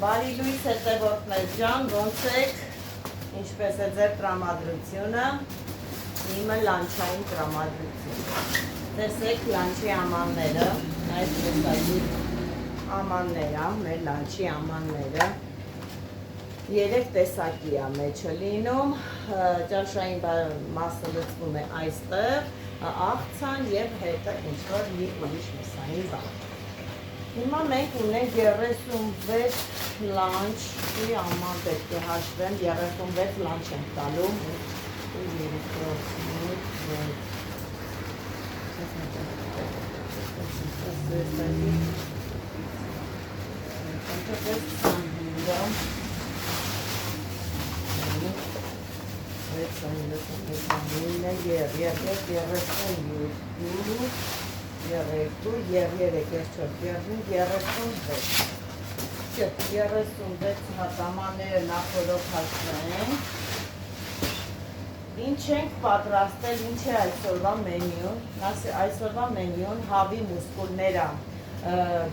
Բարի լույս հետևորդներ ջան, ոնց եք, ինչպես է ձեր տրամադրությունը, իմը լանչային տրամադրություն։ Տեսեք լանչի ամանները, այս տեսակի ամանները, մեր լանչի ամանները, 3 տեսակի է մեջը լինում, ճաշային մասը լցվում է այստեղ, աղցան և հետը ինչ-որ մի ուրիշ մսային բան։ Հիմա մենք ունենք 36 լանչի աման պետք է հաշվեմ, 36 լանչ ենք տալու։ Հատամանները նախորդ հաշվենք։ Ինչ ենք պատրաստել, ինչ է այսօրվա մենյուն։ Այսօրվա մենյուն հավի մուսկուլները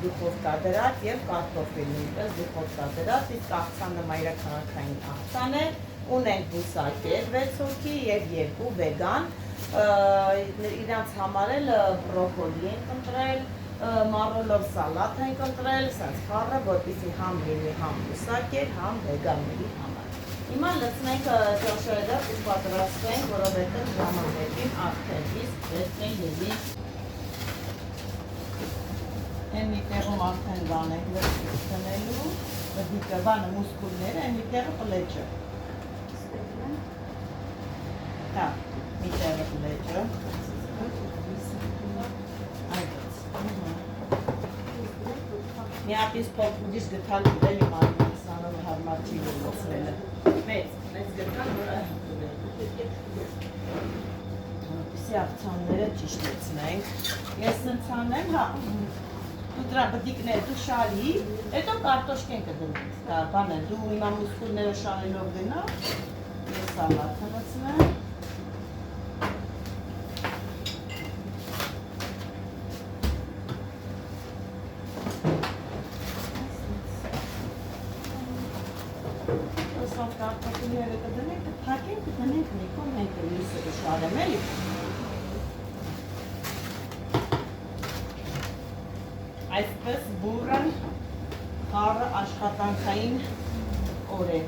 դուխովկա դրած և կարտոֆիլ նույնպես դուխովկա դրած, իսկ աղցանը մայրաքաղաքային աղցան է, ունենք բուսակեր 6 հոգի և 2 վեգան, իրանց համար էլ բրոկոլի ենք ընտրել, մառոլով սալատ ենք ընտրել, սենց խառը, որպեսզի համ լինի համ բուսակեր, համ վեգանների համար։ Հիմա լցնենք ճաշարը ու պատրաստենք, որովհետև ժամանակին արդեն իսկ պետք է ելի։ Են մի տեղում արդեն բան ենք լցնենք տնելու, բդիկը բանը մուսկուլները, են մի տեղը պլեջը։ Հա, մի տեղը պլեջը։ Մի ապիս պոպուդիս գտալ ուտել իմ արմասանով հարմար չի լցնելը։ Մեծ գտալ, որ որպեսզի աղցանները ճիշտ լցնենք։ Ես ընցանեմ, հա, դու դրա բդիկները դու շալի, հետո կարտոշկեն կդնենք, բան է, դու հիմա մուսկուլները շալելով գնա, ես սալաթը լցնեմ։ Կարտոֆիլները կդնենք, կփակենք, կդնենք նիկոն, մենք լույսը կշարեմ էլի։ Այսպես բուրըն խառը աշխատանքային օր է։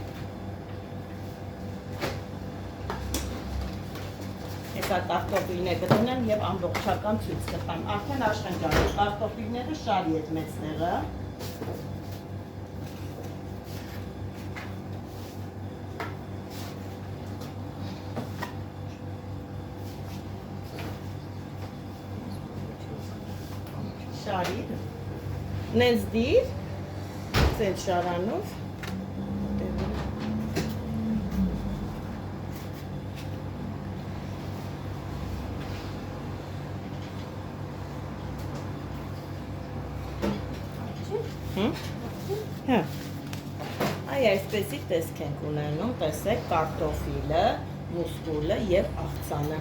Եկա կարտոֆիլներ կդնեմ և ամբողջական ցույց կտամ։ Արդեն աշխնջան է, կարտոֆիլները շարի էդ մեծ տեղը։ Շարիր, նենց դիր, ծել շարանով, այ այսպեսի տեսք ենք ունենում, տեսեք կարտոֆիլը, մուսկուլը և աղցանը։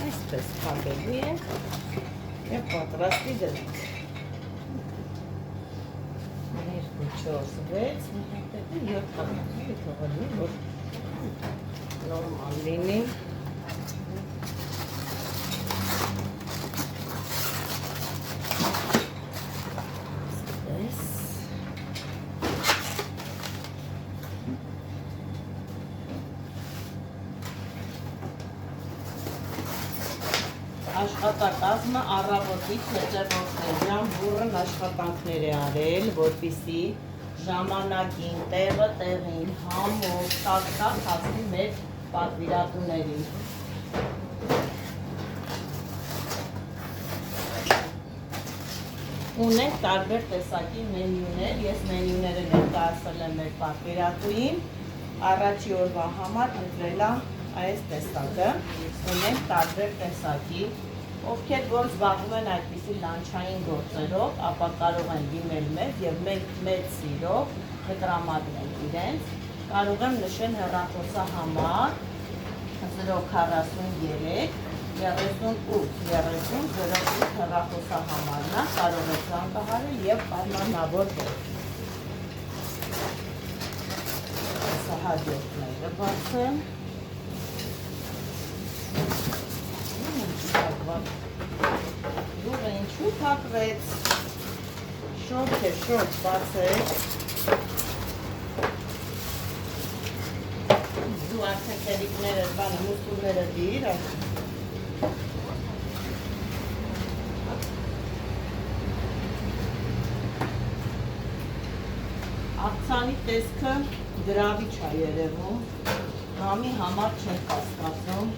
Այսպես փակելու ենք և պատրաստի դնենք։ 2, 4, 6, 7 հատակների թողալի, որ նորմալ լինի։ Աշխատակազմը առավոտից հետևորդներ ջան բուրըն աշխատանքներ է արել, որպեսզի ժամանակին, տեղը տեղին, համով, տակ հասնի մեր պատվիրատուներին։ Ունենք տարբեր տեսակի մենյուներ, ես մենյուները ներկայացրել եմ մեր պատվիրատուին, առաջի օրվա համար ընտրել եմ այս տեսակը, ունենք տարբեր տեսակի, ովքեր որ զբաղվում են այդպիսի լանչային գործերով, ապա կարող են դիմել մեզ և մենք մեծ սիրով կտրամադրենք իրենց, կարող եմ նշել հեռախոսահամար 043 38 30 08 հեռախոսահամարն է, կարող եք զանգահարել եւ պայմանավորվել։ Սա հաջորդները բացեմ։ Դուրը ինչու փակվեց։ Շորթ է, շորթ բացեք։ Դու արդեն կերիկները, բանը մուսկուլները դիր։ Աղցանի տեսքը գրավիչ է երևում, համի համար չեն կասկածում,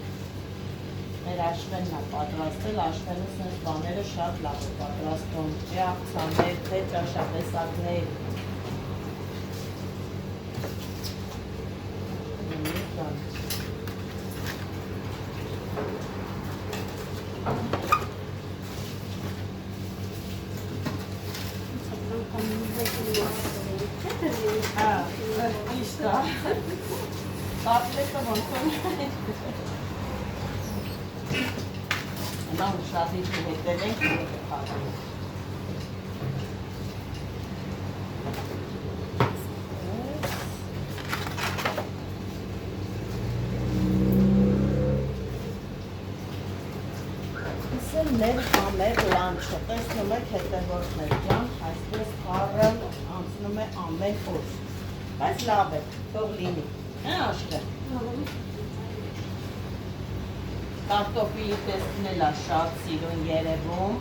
մեր Աշվենն է պատրաստել, Աշվենը սենց բաները շատ լավ է պատրաստում, թե աղցաներ, թե ճաշատեսակներ, Պատլետը ոնցոն Նա ուշադիր հետել ենք պատլետը Իսել մեր համեր լանչը, տեսնում եք հետևորդներ ջան, այսպես խառը անցնում է ամեն օր, բայց լավ է, թող լինի Աշկը Կարտոֆիլի տեսքն էլ է շատ սիրուն երևում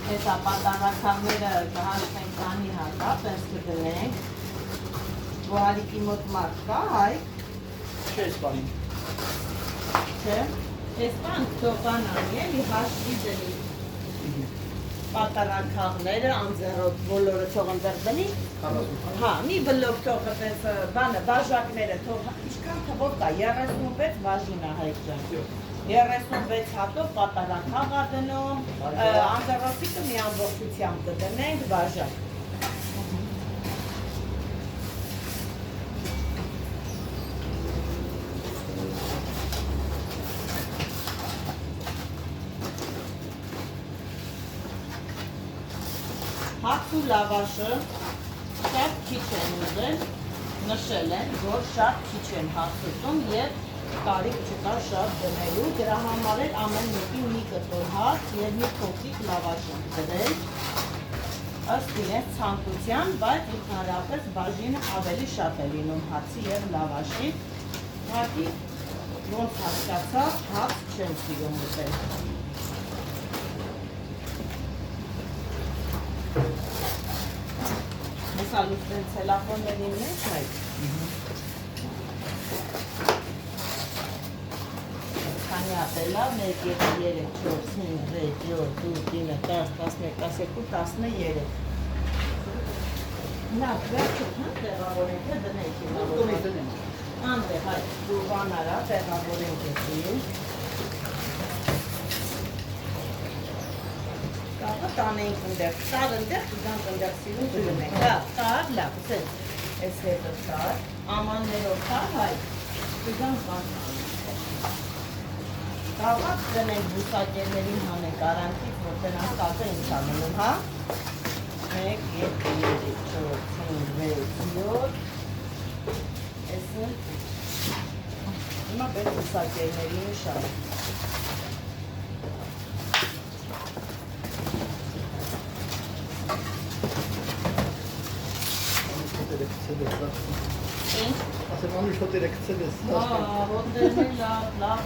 Այս ապատանաքավները կհաշվենք քանի հատապ, այս կդնենք Վահարիկի մոտ մարդ կա, հայ Չէ, սպանի Չէ Ես բան թողան անի էլի հաշվի դնի պատարանքաղները, անձեռոտ բոլորը թող ընդեղ դնի Հա, մի բլոկ թողը տենց բանը, բաժակները թող, ինչքան թվով կա, 36 բաժին է հայք ջան 36 հատով պատարանքաղ է դնում, անձեռոտիկը մի ամբողջությամբ կդնենք բաժակ Հաց ու լավաշը շատ քիչ են ուզել, նշել են, որ շատ քիչ են հաց ուտում և կարիք չկա շատ դնելու, դրա համար էլ ամեն մեկի մի կտոր հաց և մի փոքրիկ լավաշ են դրել, ըստ իրենց ցանկության, բայց ընդհանրապես բաժինը ավելի շատ է լինում հացի և լավաշի, ուղղակի ոնց հասկացա, հաց չեն սիրում ուտել։ Հեսա լուսնեն ցելախոնների մեջ այդ Քանի ապելա 1, 2, 3, 4, 5, 6, 7, 8, 9, 10, 11, 12 Լավ, վերջը հան տեղավորենք, թե դնենք հիմնավորենք Անտեղ այդ դուվան արա տեղավորենք էսի Կաղը տանենք ընդեղ, տար ընդեղ, կգանք ընդեղ սիրում դրում ենք, տար, լավ, սենց, ես հետը տար, ամաններով տար, հայ, կգանք Կաղաք դնենք բուսակերներին հանենք արանքից, որ տնան կատը ինչ ամնում, հա? 1, 2, 3, 4, 5, 6, 7, Էսը, հիմա բեր բուսակերներին շատ Ասեմ անուշ հոտերը կցել ես ոտերն էլ լավ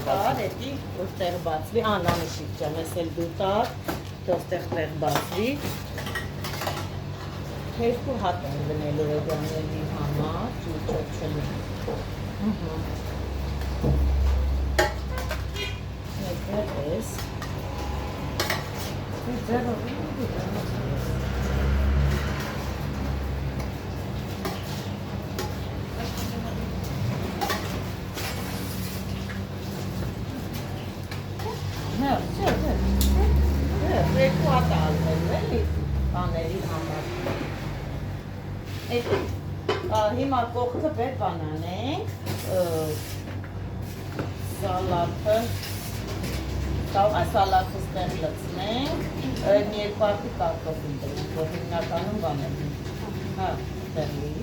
տար, էտի որտեղ բացվի, անանշիկ ճան, ես էլ դու տար, թող տեղ բացվի Երկու հատ են դնելու էդանելի համար, ճուճոտ չլի Ներկեր ես Ձերով Երկու հատ ալվել էլի, Հիմա կողքը վեր բանանենք, սալատը, սալատը ստեղ լցնենք, մի երկու արտի կարտոֆիլ դրենք, որ հիմնականում բանել, հա, ստեղի։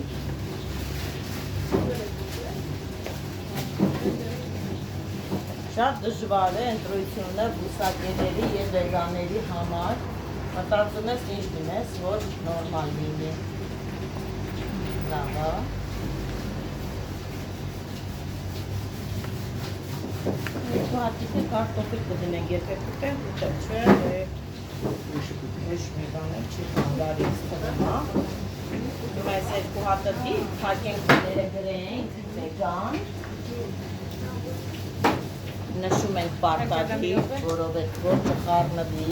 Շատ դժվար է ընտրությունը բուսակերների և վեգանների համար, մտածում ես ինչ դինես, որ նորմալ լինի։ Լավա։ Երկու հատիկը կարտոֆիլ կդնենք, երբեք ուտեմ, չէ, ոչ մի բան էլ չի խանգարից խնամա։ Հիմա այս երկու հատը դի, թակենք դերը գրենք վեգան։ Նշում ենք պարտադի, որովհետև որ չխառնվի։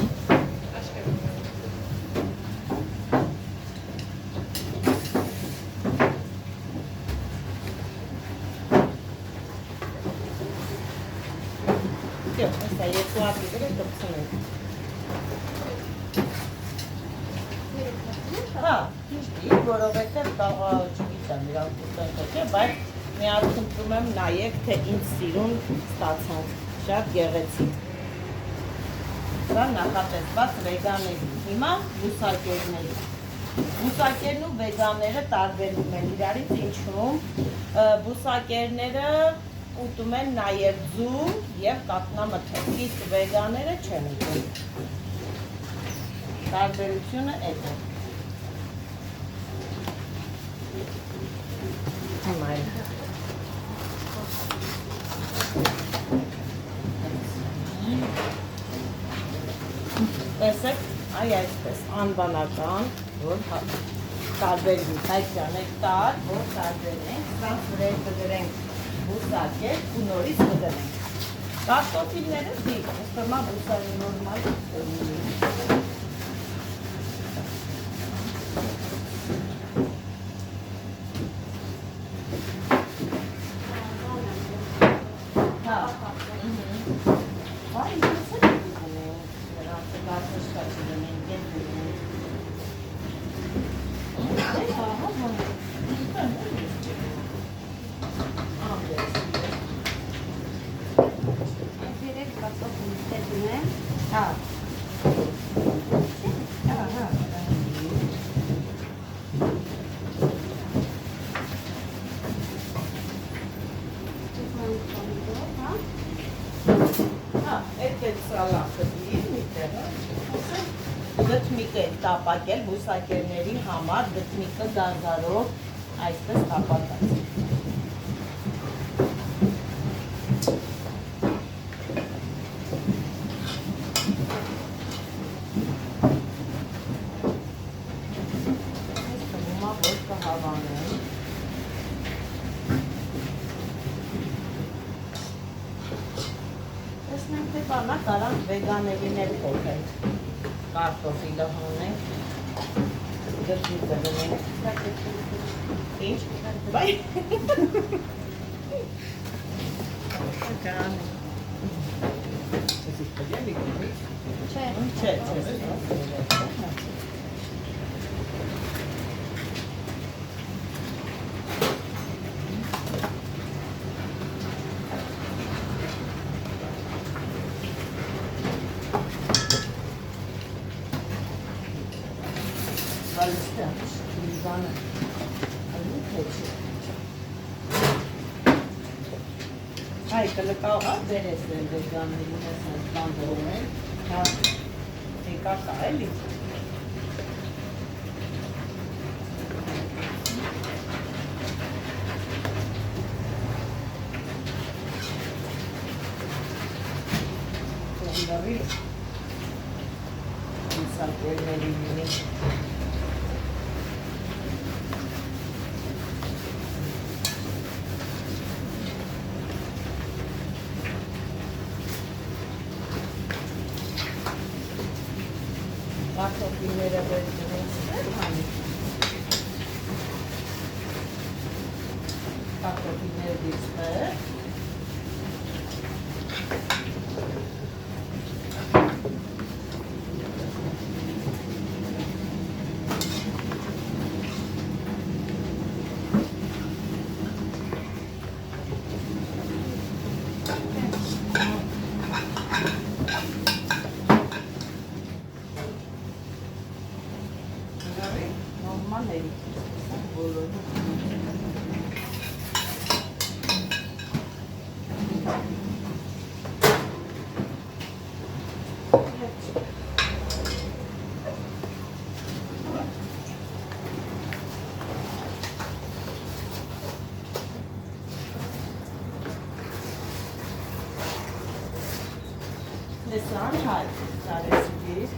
Երկու հատի դրը կպցնենք։ Հա, ճիշտ, որովհետև չգիտեմ, իրավ կուտենք է, բայց մի հատ խնդրում եմ նայեք, թե ինչ սիրուն ստացանք, շատ գեղեցիկ։ Սա նախատեսված վեգաների, հիմա բուսակերների։ Բուսակերն ու վեգանները տարբերվում են իրարից ինչում, բուսակերները ուտում են նաև ձու և կատնամթերք, իսկ վեգաները չեն ուտում։ Տարբերությունը էդ է։ Հիմա էլ։ Տեսեք, այ այսպես, անվանական, որ տարբերվի, հայցյան եք տար, որ տարբերենք, սրանց վրեր կգրենք բուսակեր ու նորից կդնենք։ Կարտոֆիլները դիպ, ըստորմա բուսակի նորմալ Գտմիկը է տապակել բուսակերների համար, գտմիկը դարդարով այսպես տապակած։ Հիմա որ կհավանեմ։ Տեսնենք թե բանա կարանք վեգաներին էլ կոքենք։ Կարտոֆիլը հոնենք, գտմիկը դնենք, ինչ, բայ, չէ, Հայ կլկավ հա դերես են վեգաներին ես այս բանդորում են, հա եկա կա էլի։ Կոնդավի իսակերների մինի։ Կարտոֆիլները վերցնենք հանի։ Կարտոֆիլները դիստեղ։ Լսան հայտ ծարեսուգիր։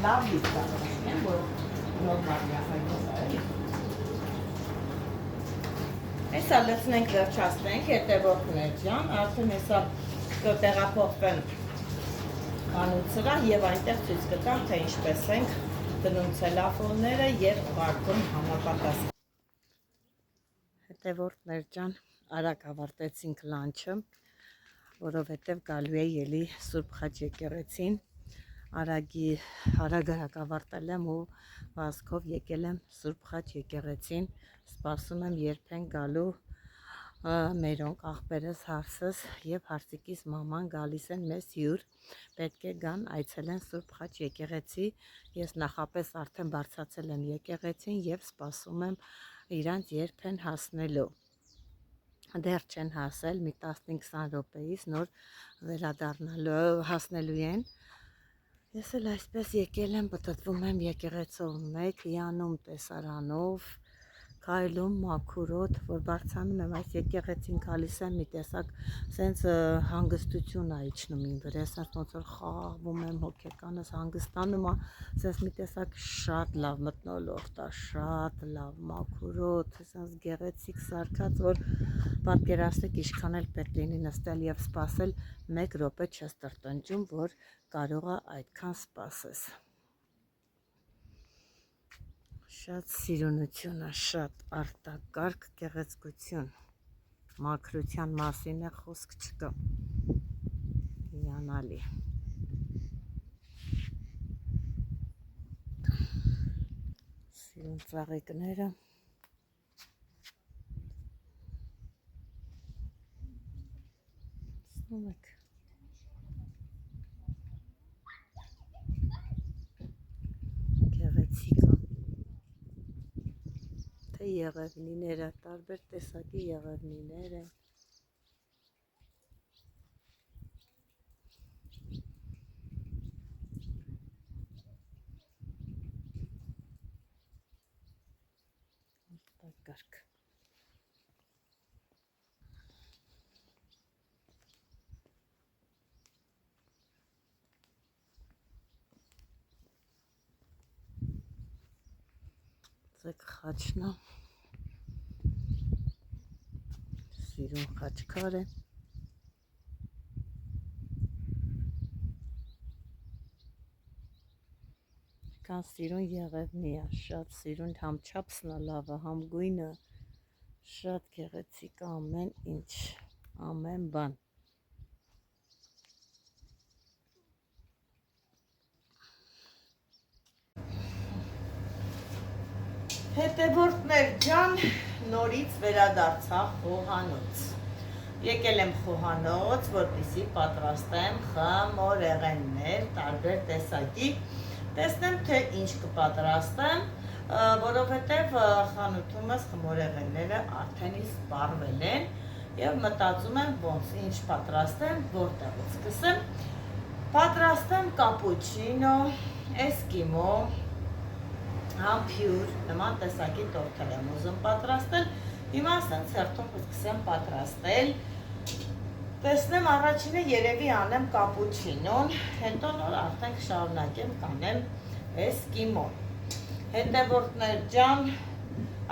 Լավ դիտարոշն եմ, որ նորմալ միախայնոս է։ Հեսա լծնենք վերջացնենք, հետևորդներ ջան, արդեն հեսա կտեղափոխվեն խանութ սրա և այնտեղ ցույց կտամ, թե ինչպես ենք դնում ցելոֆանները և ուղարկում համապատասխան։ Հետևորդներ ջան, արագ ավարտեցինք լանչը, որովհետև գալու է ելի Սուրբ Խաչ եկեղեցին, արագ ավարտել եմ ու վազքով եկել եմ Սուրբ Խաչ եկեղեցին, սպասում եմ երբ են գալու մերոնք աղբերս հարսս և հարսիկիս մաման գալիս են մեզ հյուր, պետք է գան այցելեն Սուրբ Խաչ եկեղեցի, ես նախապես արդեն բարձրացել եմ եկեղեցին և սպասում եմ իրանց երբ են հասնելու, դեռ չեն հասել, մի 15-20 րոպեից նոր վերադառնալու հասնելու են, ես էլ այսպես եկել եմ, պտտվում եմ եկեղեցով մեկ, հիանում տեսարանով, քայլում մաքուրոտ, որ բարձրանում եմ այս եկեղեցին գալիս եմ, մի տեսակ սենց հանգստություն է իջնում իմ վրա, սենց ոնց որ խաղաղվում եմ, հոգեկանս հանգստանում է, սենց մի տեսակ շատ լավ մթնոլորտ է, շատ լավ մաքուրոտ, սենց գեղեցիկ սարքած, որ պատկերացրեք ինչքան էլ պետք լինի նստել և սպասել, 1 րոպե չես տրտնջում, որ կարող է այդքան սպասես։ Շատ սիրունություն է, շատ արտակարգ գեղեցկություն, մաքրության մասին է խոսք չկա, հիանալի։ Սիրուն ծաղիկները, սնում եք, գեղեցիկ է։ Եղևնիները, տարբեր տեսակի եղևնիներ են, արտակարգ։ Ձեկ խաչն է, սիրուն խաչքար է, կան սիրուն եղևնի է, շատ սիրուն, համ չափսն է լավը, համ գույնը, շատ գեղեցիկ ամեն ինչ, ամեն բան։ Հետևորդներ ջան, նորից վերադարձա խոհանոց։ Եկել եմ խոհանոց, որպեսզի պատրաստեմ խմորեղեններ, տարբեր տեսակի, տեսնեմ, թե ինչ կպատրաստեմ, որովհետև խանութումս խմորեղենները արդեն իսկ սպառվել են և մտածում եմ ոնց ինչ պատրաստեմ, որտեղից սկսեմ, պատրաստեմ կապուչինո, էսկիմո, համբյուր, նման տեսակի տորթեր եմ ուզում պատրաստել, հիմա ասենց հերթով սկսեմ պատրաստել, տեսնեմ առաջինը երևի անեմ կապուչինոն, հետո նոր արդեն կշարունակեմ կանեմ էսկիմոն։ Հետևորդներ ջան,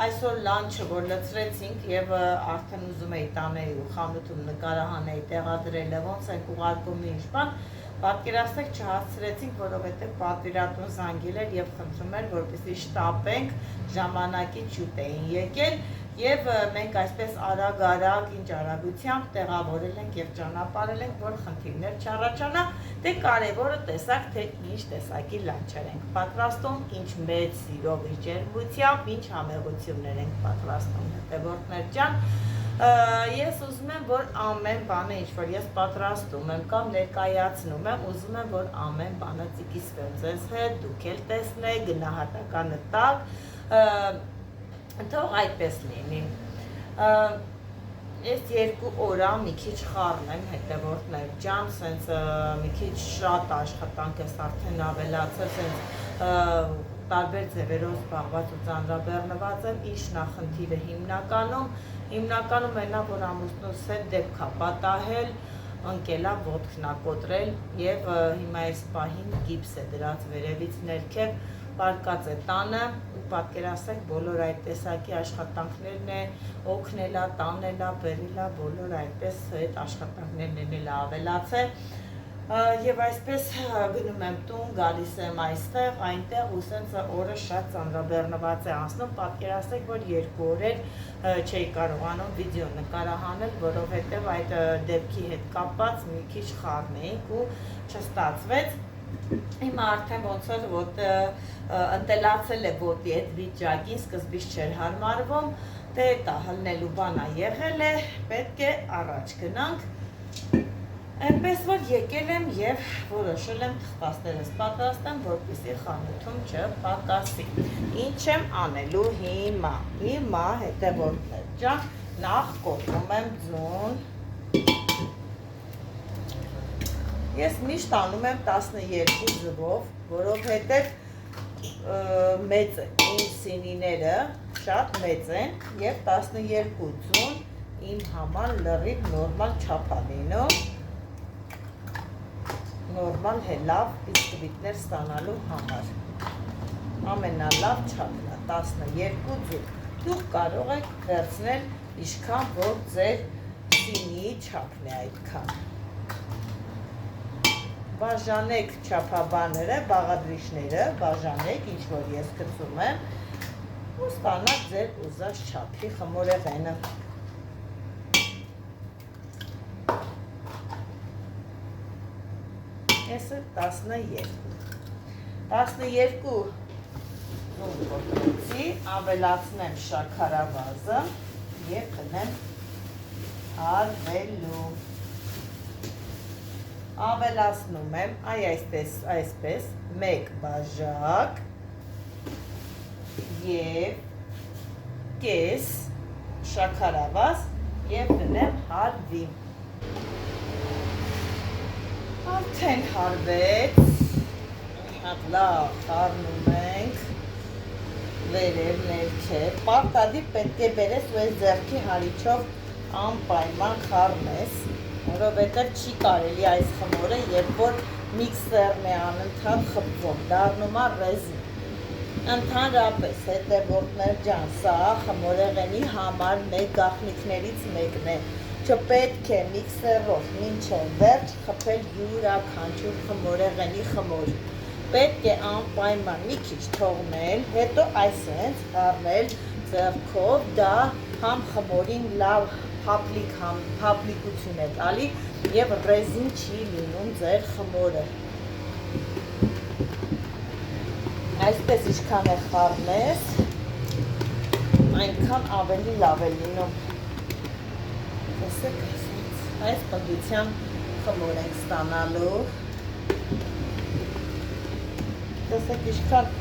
այսօր լանչը, որ լցրեցինք և արդեն ուզում էի տանեի ու խանութում նկարահանեի տեղադրելը, ոնց ենք ուղարկում ինչ բան, պատկերացրեք չհասցրեցինք, որովհետև պատվիրատուն զանգել էր և խնդրում էր, որպեսզի շտապենք, ժամանակի չուտ էին եկել Եվ մենք այսպես արագ-արագ ինչ արագությամբ տեղավորել ենք եւ ճանապարհել ենք, որ խնդիրներ չառաջանա, դե կարևորը տեսակ, թե ինչ տեսակի լանչեր ենք պատրաստում, ինչ մեծ սիրով իր ջերմությամբ, ինչ համեղություններ ենք պատրաստում, հետևորդներ ջան։ Ես ուզում եմ, որ ամեն բանը, ինչ որ ես պատրաստում եմ կամ ներկայացնում եմ, ուզում եմ, որ ամեն բանը ծիկիսվեմ ձեզ հետ, դուք էլ տեսնեք, գնահատականը տաք, թող այդպես լինի։ Ես 2 օր մի քիչ խառնեմ, հետևորդներ ջան, սենց մի քիչ շատ աշխատանք ես արդեն ավելացել, սենց տարբեր ձևերով զբաղված ու ծանրաբեռնված եմ, ինչ նախնդիրը հիմնականում այնա, որ ամուսնուս հետ դեպք է պատահել, ընկելա ոտքն է կոտրել եւ հիմա այս պահին գիպս է դրած վերևից ներքև, պարկած է տանը ու պատկերացրեք բոլոր այդ տեսակի աշխատանքներն է, օգնելա, տանելա, բերելա, բոլոր այդպես այդ աշխատանքներն էլ ավելացել եւ այսպես գնում եմ տուն, գալիս եմ այստեղ, այնտեղ ու սենց օրը շատ ծանրաբեռնված է անցնում, պատկերացրեք, որ 2 օրեր չէի կարողանում վիդեո նկարահանել, որովհետեւ այդ դեպքի հետ կապված մի քիչ խառնեինք ու չստացվեց։ Հիմա արդեն ոնց որ ընտելացել է ոտի այդ վիճակին, սկզբից չէր հարմարվում, դե դա հլնելու բան է եղել է, պետք է առաջ գնանք։ Այնպես որ եկել եմ եւ որոշել եմ թխվածներս պատրաստեմ, որպեսզի խանութում չպակասի։ Ինչ եմ անելու հիմա։ Հիմա հետևորդներ ջան, նախ կոտրում եմ ձուն։ Ես միշտ անում եմ 12 ձվով, որովհետեւ մեծ է, իմ սինիները շատ մեծ են եւ 12 ձուն իմ համար լրիվ նորմալ չափ է լինում։ Նորմալ լավ բիսկվիտներ ստանալու համար ամենալավ չափն է 12 ձու։ Դուք կարող եք վերցնել ինչքան որ ձեր սինիի չափն է այդքան։ Բաժանեք չափաբաները, բաղադրիչները, բաժանեք, ինչ որ ես գծում եմ ու ստանաք ձեր ուզած չափի խմորեղենը։ Եսը 12 ձուն կոտրեցի, ավելացնեմ շաքարավազը և գնեմ արվելու։ Ավելացնում եմ այսպես 1 բաժակ և կես շաքարավազ և գնեմ հարվի։ Արդեն հարվեց, հատ լավ խառնում ենք, վերև ներքև, պարտադիր պետք է բերես ու այս ձեռքի հարիչով անպայման խառնես, որովհետև չի կարելի այս խմորը, երբ որ միքսերն է անընդհատ խփվում, դառնում է ռեզին։ Ընդհանրապես հետևորդներ ջան, սա խմորեղենի համար մեկ գաղտնիքներից մեկն է։ Չպետք է միքսերով մինչև վերջ խփել յուրաքանչյուր խմորեղենի խմոր։ Պետք է անպայման մի քիչ թողնել, հետո այսպես խառնել ձեռքով, դա համ խմորին լավ փափլիկություն է տալի եւ ռեզին չի լինում ձեր խմորը։ Այսպես ինչքան է խառնես, այնքան ավելի լավ է լինում։ Այս պնդության խմոր ենք ստանալու։ Տեսեք ինչքան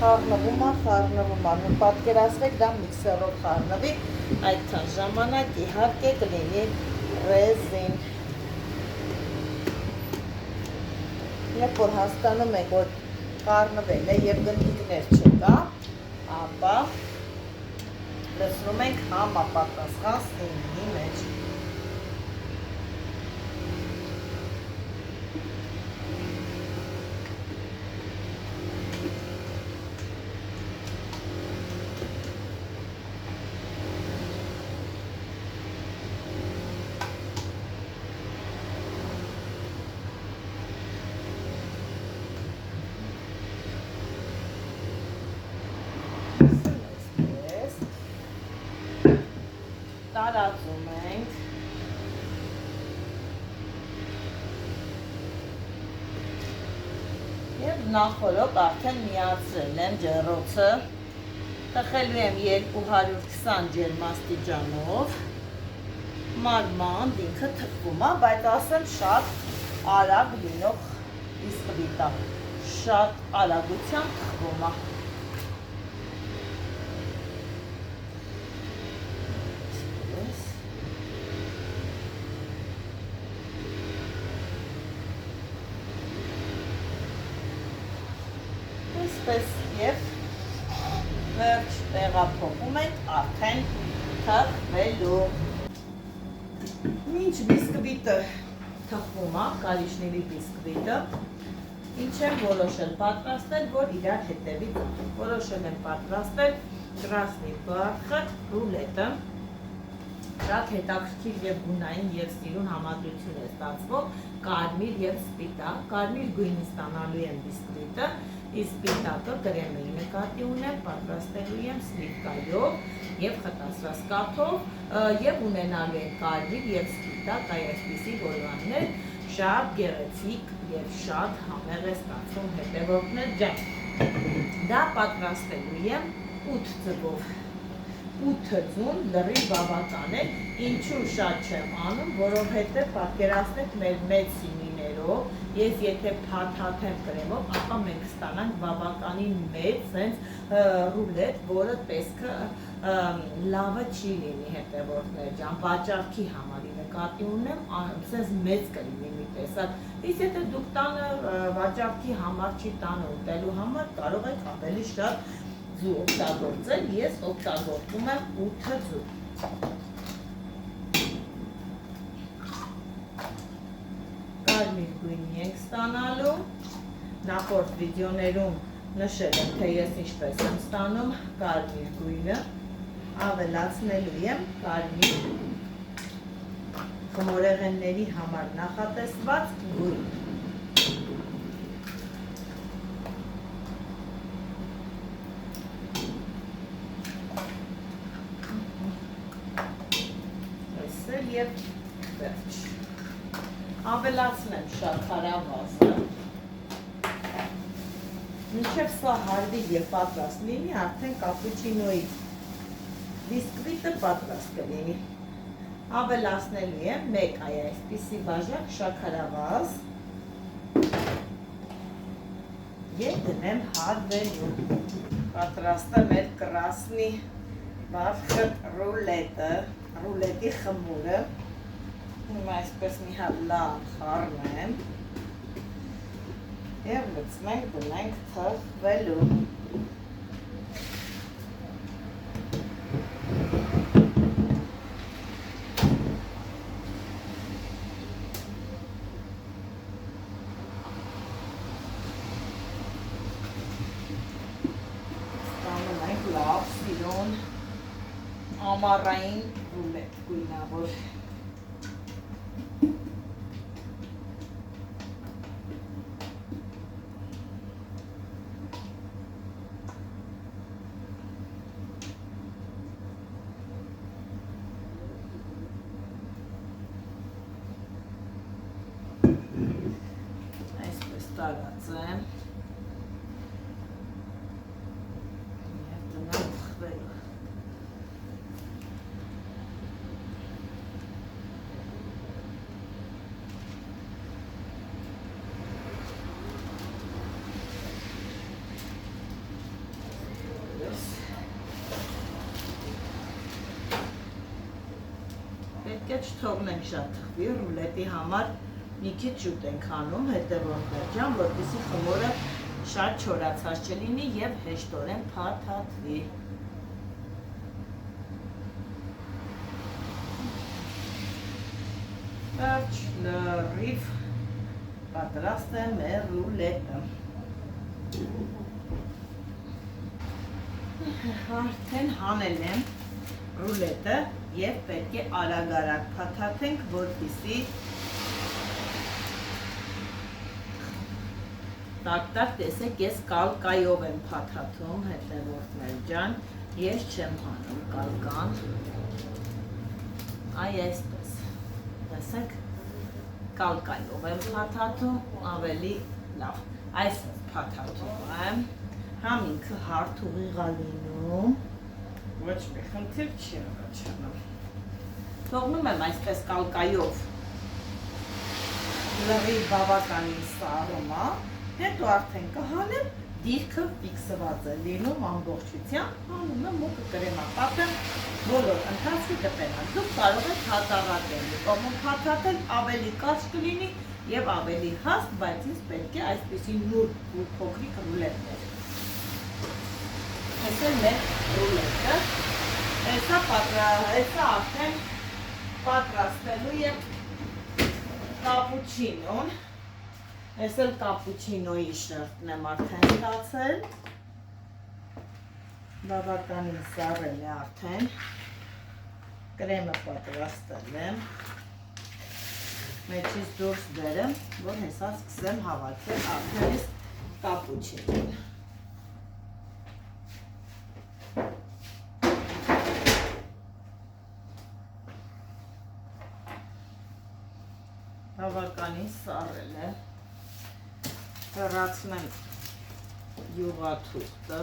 խառնվում է, նու պատկերացրեք դա միքսերով խառնվի, այդքան ժամանակ իհարկե կլինի ռեզին։ Երբ որ հասկանում եք, որ խառնվել է եւ գնդիկներ չկա, ապա լցնում ենք համապատասխան սինիի մեջ։ տարածում ենք։ Եվ նախորդ արդեն միացրել եմ ջեռոցը, տխելու եմ 220 ջերմաստիճանով, մանման ինքը թխվում է, բայց ասեմ շատ արագ լինող բիսկվիտ է, շատ արագությամբ թխվում է։ Այսպես և վերջ տեղափոխում ենք արդեն թխվելու։ Մինչ բիսկվիտը թխվում է, կարիճնիլի բիսկվիտը, ինչ եմ որոշել պատրաստել, որ իրար հետևի ծախ։ Որոշել եմ պատրաստել կրասնի բարխը, ռուլետը, շատ հետաքրքիր և գունային և սիրուն համադրություն է ստացվող, կարմիր և սպիտակ, կարմիր գույնի ստանալու եմ բիսկվիտը, իսկ սպիտակը կրեմի նկատի ունեմ, պատրաստելու եմ սլիվկայով և խտացված կաթով և ունենալու եմ կարմիր և սպիտակ այսպիսի գոլորներ, շատ գեղեցիկ և շատ համեղ է ստացվում հետևորդներ ջան։ Դա պատրաստելու եմ 8 ձգով։ 8 ձուն լրիվ բավական է, ինչու շատ չեմ անում, որովհետև պատկերացնեք մեր մեծ սիմիներով, ես եթե փաթաթեմ կրեմով, ապա մենք ստանանք բավականին մեծ սենց ռուլետ, որը տեսքը լավը չի լինի հետևորդներ ջան, վաճառքի համարի նկատի ունեմ, սենց մեծ կլինի մի տեսակ, իսկ եթե դուք տանը վաճառքի համար չի տանը ուտելու համար, կարող եք ավելի շատ ձու օգտագործել, ես օգտագործում եմ 8 ձու։ Կարմիր գույնի ենք ստանալու, նախորդ վիդեոներում նշել եմ, թե ես ինչպես եմ ստանում կարմիր գույնը, ավելացնելու եմ կարմիր խմորեղենների համար նախատեսված գույն։ Եվ վերջ։ Ավելացնեմ շաքարավազը։ Մինչև սա հարվի և պատրաստ լինի, արդեն կապուչինոյի բիսկվիտը պատրաստ կլինի։ Ավելացնելու եմ մեկ այսպիսի բաժակ շաքարավազ և դնեմ հարվելու։ Պատրաստը մեր կրասնի բարխտ ռուլետը, ռուլետի խմուրը, հիմա այսպես մի հատ լավ խառնեմ և լցնենք դնենք թխվելու։ Ստանում ենք լավ սիրուն ամառային ռուլետ գույնավոր։ Այսպես տարածեմ և դնեմ թխվելու։ Պետք է չթողնենք շատ թխվի, ռուլետի համար մի քիչ շուտ ենք անում հետևորդներ ջան, որպեսզի խմորը շատ չորացած չլինի և հեշտորեն փաթաթվի։ Վերջ լրիվ պատրաստ է մեր ռուլետը։ Արդեն հանել եմ ռուլետը և պետք է արագ-արագ փաթաթենք, որպեսզի տակ-տակ տեսեք, ես կալկայով եմ փաթաթում հետևորդներ ջան, ես չեմ հանում կալկան։ Այ այսպես, տեսեք, կալկայով եմ փաթաթում, ավելի լավ, այսպես փաթաթում եմ, համ ինքը հարթ ուղիղ է լինում, ոչ մի խնդիր չի առաջանում, թողնում եմ այսպես կալկայով, լրիվ բավականին սառում է, հետո արդեն կհանեմ, դիրքը ֆիքսված է լինում ամբողջությամբ, հանում եմ ու կկրեմապատեմ բոլոր ընթացքի կտենան։ Դուք կարող եք հատառատել, կողմում փաթաթել ավելի կարճ կլինի եւ ավելի հաստ, բայց ինձ պետք է այսպիսի նուրբ ու փոքրիկ ռուլետներ։ Այս է մեր ռուլետը, հեսա արդեն պատրաստելու եմ կապուչինոն։ Ես էլ կապուչինոյի շերտն եմ արդեն ստացել, բավականին սառել է արդեն, կրեմը պատրաստել եմ, մեջից դուրս բերեմ, որ հեսա սկսեմ հավաքել արդեն ես կապուչինոն։ Բավականին սառել է, հեռացնեմ յուղաթուղթը,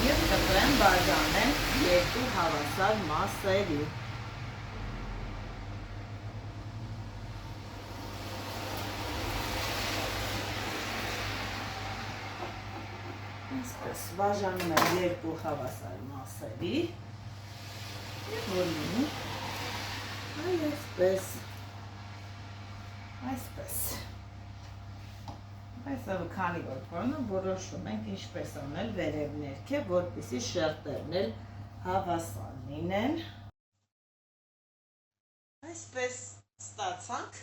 և կտրեմ բաժանեմ երկու հավասար մասերի։ Այսպես բաժանում եմ երկու հավասար մասերի և որ լինի այսպես այսով քանի որ կորնում որոշում ենք ինչպես անել վերև ներքև, որպեսզի շերտերն էլ հավասար լինեն։ Այսպես ստացանք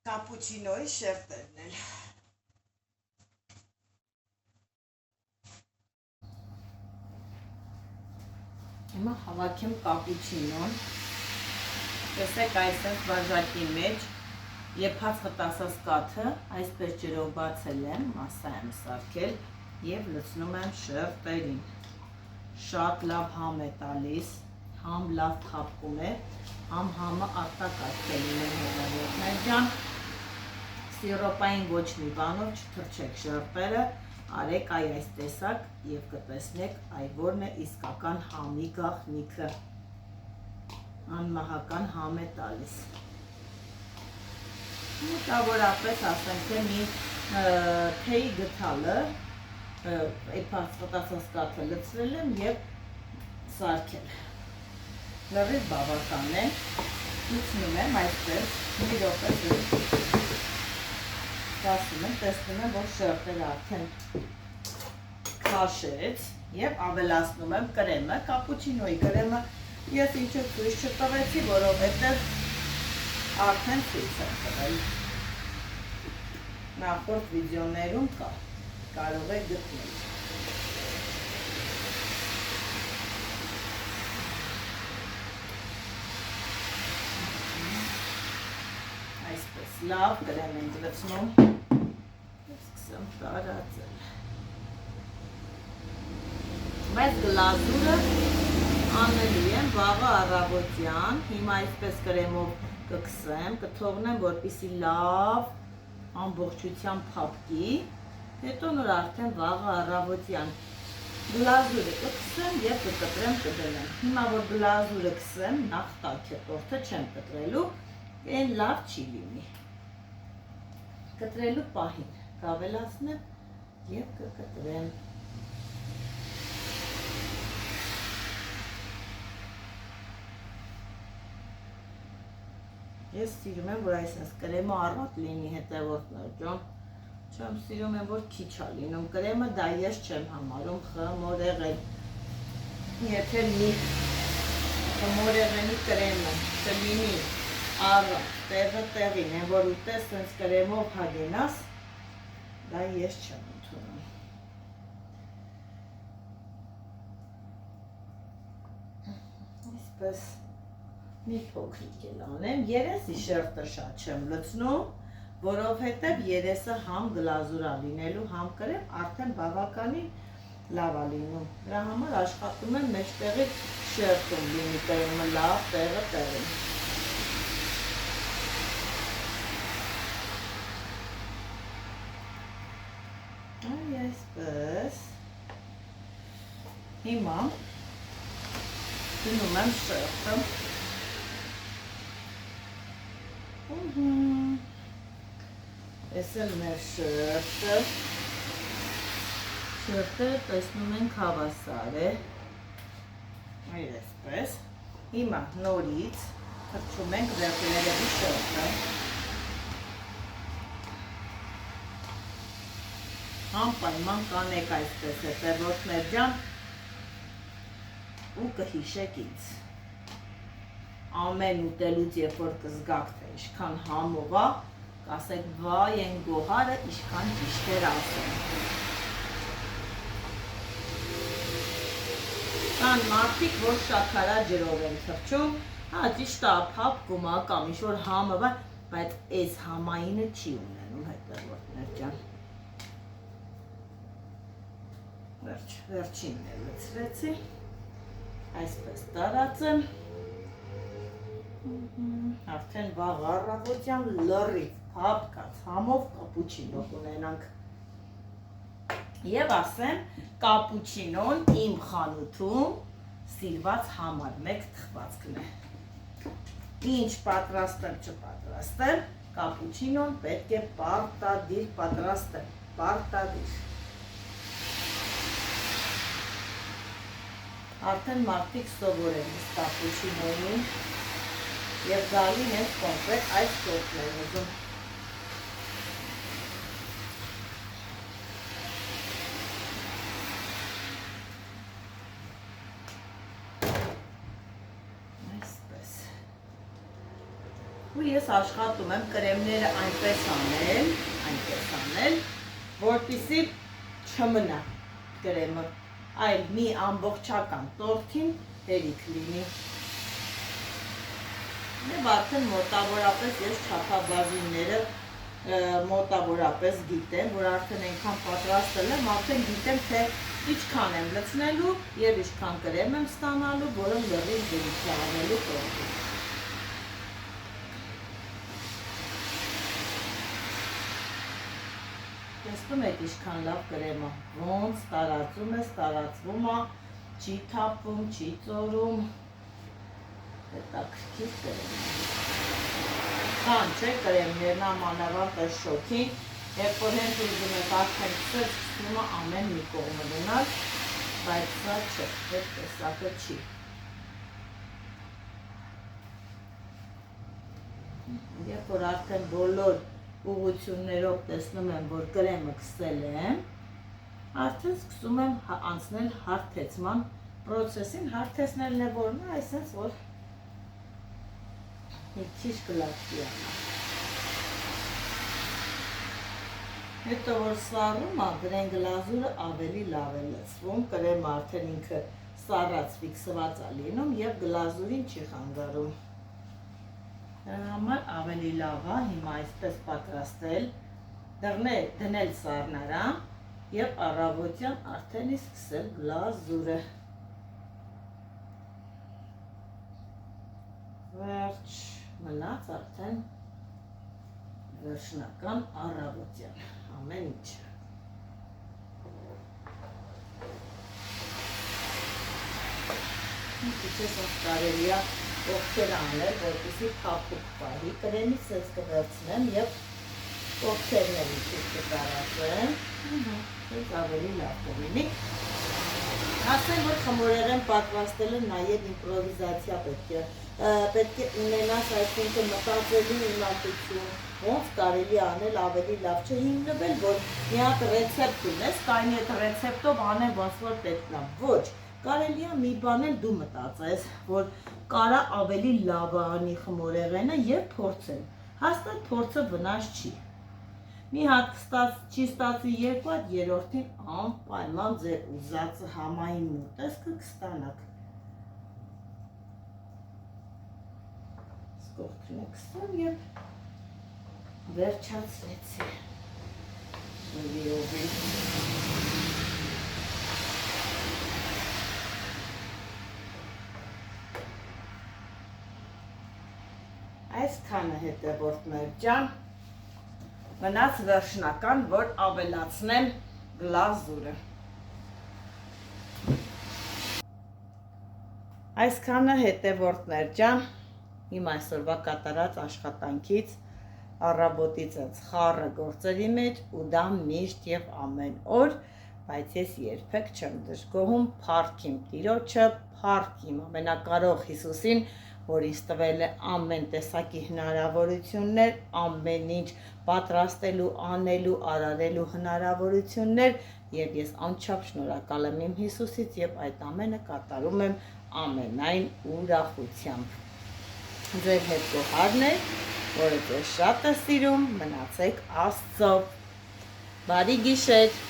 կապուչինոյի շերտերն էլ։ Հիմա հավաքեմ կապուչինոն, տեսեք այսպես բաժակի մեջ եփած խտասած կաթը այսպես ջրով բացել եմ, մասսա եմ սարքել և լցնում եմ շերտերին, շատ լավ համ է տալիս, համ լավ թափկում է, համ համը արտակարգ է լինում հետևորդներ ջան, սիրոպային ոչ մի բանով չթրջեք շերտերը, արեք այ այս տեսակ և կտեսնեք այ որն է իսկական համի գաղտնիքը, անմահական համ է տալիս։ Մոտավորապես ասենք թե մի թեյի գթալը եփած խտասած կաթը լցրել եմ և սարքել։ Լրիվ բավական է, լցնում եմ այսպես, մի րոպե դասում եմ, տեսնում եմ, որ շերտերը արդեն քաշեց և ավելացնում եմ կրեմը, կապուչինոյի կրեմը ես ինչու ցույց չտվեցի, որովհետև արդեն ցույց եմ տվել։ Նախորդ վիդեոներում կա, կարող եք գտնել։ Այսպես լավ կրեմ ենք լցնում, սկսեմ տարածել։ Բայց գլազուրը անելու եմ վաղը առավոտյան, հիմա այսպես կրեմով կքսեմ, կթողնեմ, որպեսզի լավ ամբողջությամբ փափկի, հետո նոր արդեն վաղը առավոտյան գլազուրը կքսեմ և կկտրեմ կդնեմ։ Հիմա որ գլազուրը քսեմ, նախ տաք է տորթը չեմ կտրելու, այն լավ չի լինի։ Կտրելու պահին կավելացնեմ և կկտրեմ։ Ես սիրում եմ, որ այսպես կրեմը առատ լինի հետևորդներ ջան, չեմ սիրում եմ, որ քիչ է լինում կրեմը, դա ես չեմ համարում խմորեղեն, եթե մի խմորեղենի կրեմը կլինի առատ, տեղը տեղին, են որ ուտես սենց կրեմով հագենաս, դա ես չեմ ընդունում։ այսպես մի փոքրիկ էլ անեմ, երեսի շերտը շատ չեմ լցնում, որովհետև երեսը համ գլազուրա լինելու, համ կրեմ, արդեն բավականին լավ է լինում։ Դրա համար աշխատում եմ մեջտեղի շերտում լինի կրեմը լավ տեղը տեղում։ Այ այսպես։ Հիմա դնում եմ շերտը։ Այս էլ մեր շերտը։ Շերտը տեսնում ենք հավասար է։ Այ այսպես։ Հիմա նորից թռչում ենք վերջերևի շերտը։ Անպայման կանեք այսպես է, տերորդներ ջան, ու կհիշեք ինձ։ Ամեն ուտելուց երբ որ կզգաք, թե ինչքան համով է, կասեք վայ են գոհարը ինչքան ճիշտեր ասեն։ Կան մարդիկ, որ շաքարա ջրով են թռչում, հա ճիշտ է, փափկում է կամ ինչ-որ համը, բայց այս համայինը չի ունենում հետևորդներ ջան։ Վերջինն է լցրեցի, այսպես տարածեմ, արդեն վաղ առավոտյան լրիվ փափկած համով կապուչինո կունենանք։ Եվ ասեմ, կապուչինոն իմ խանութում սիրված համար մեկ թխվածքն է։ Ինչ պատրաստեմ, չպատրաստեմ, կապուչինոն պետք է պարտադիր պատրաստեմ, պարտադիր։ Արդեն մարդիկ սովոր են կապուչինոյին և գալին են կոնկրետ այս սորտն են ուզում։ Այսպես։ Ու ես աշխատում եմ կրեմները այնպես անել, որպեսզի չմնա կրեմը, այլ մի ամբողջական տորթին հերիք լինի։ Եվ արդեն մոտավորապես ես չափաբաժինները մոտավորապես գիտեմ, որ արդեն այնքան պատրաստել եմ, արդեն գիտեմ, թե ինչքան եմ լցնելու և ինչքան կրեմ եմ ստանալու, որը լրիվ դրիք է անելու տորթին։ Տեսնում եք ինչքան լավ կրեմը, ոնց տարածում է, տարածվում է, չի թափվում, չի ծորում, հետաքրքիր կրեմ է։ Կան չէ կրեմներն ամանավանդ այս շոքին, երբ որ հենց ուզում եք արդեն քսել, սկսում է ամեն մի կողմը գնալ, բայց սա չէ, այդ տեսակը չի։ Երբ որ արդեն բոլոր ուղղություններով տեսնում եմ, որ կրեմը քսել եմ, արդեն սկսում եմ անցնել հարթեցման պրոցեսին, հարթեցնելն է որն է, այսպես որ մի քիչ կլացի անա։ Հետո որ սառում է, դրեն գլազուրը ավելի լավ է լցվում, կրեմը արդեն ինքը սառած ֆիքսված է լինում և գլազուրին չի խանգարում։ Դրա համար ավելի լավ է հիմա այսպես պատրաստել, դնել սառնարան և առավոտյան արդեն սկսել գլազուրը։ Վերջ մնաց արդեն վերջնական առավոտյան, ամեն ինչը։ Մի քիչ ես կարելի է ողքեր անել, որպեսզի փափուկ պահի, կրեմից ես կվերցնեմ և ողքերն էլ մի քիչ կտարածեմ, ես ավելի լավ կլինի։ Ասեմ, որ խմորեղեն պատրաստելը նաև իմպրովիզացիա պետք է ունենաս, այսինքն մտածելու իմաստություն, ոնց կարելի անել ավելի լավ, չհիմնվել, որ մի հատ ռեցեպտ ունես, կայնի այդ ռեցեպտով անեմ ոնց որ պետք է, ոչ, կարելի է մի բան էլ դու մտածես, որ կարա ավելի լավ անի խմորեղենը և փորձել, հաստատ փորձը վնաս չի։ Մի հատ չի ստացի երկու հատ, երրորդին անպայման ձեր ուզածը համային մոտեսքը կստանաք։ կողքն է կսում և վերջացրեցի լիովին։ Այսքանը հետևորդներ ջան, մնաց վերջնական, որ ավելացնեմ գլազուրը։ Այսքանը հետևորդներ ջան, իմ այսօրվա կատարած աշխատանքից, առավոտից ինձ խառը գործերի մեջ ու դա միշտ և ամեն օր, բայց ես երբեք չեմ դժգոհում, փառք իմ Տիրոջը, փառք իմ ամենակարող Հիսուսին, որ ինձ տվել է ամեն տեսակի հնարավորություններ, ամեն ինչ պատրաստելու, անելու, արարելու հնարավորություններ և ես անչափ շնորհակալ եմ իմ Հիսուսից և այդ ամենը կատարում եմ ամենայն ուրախությամբ։ Ձեր հետ Գոհարն է, որը ձեզ շատ է սիրում, մնացեք Աստծով։ Բարի գիշեր։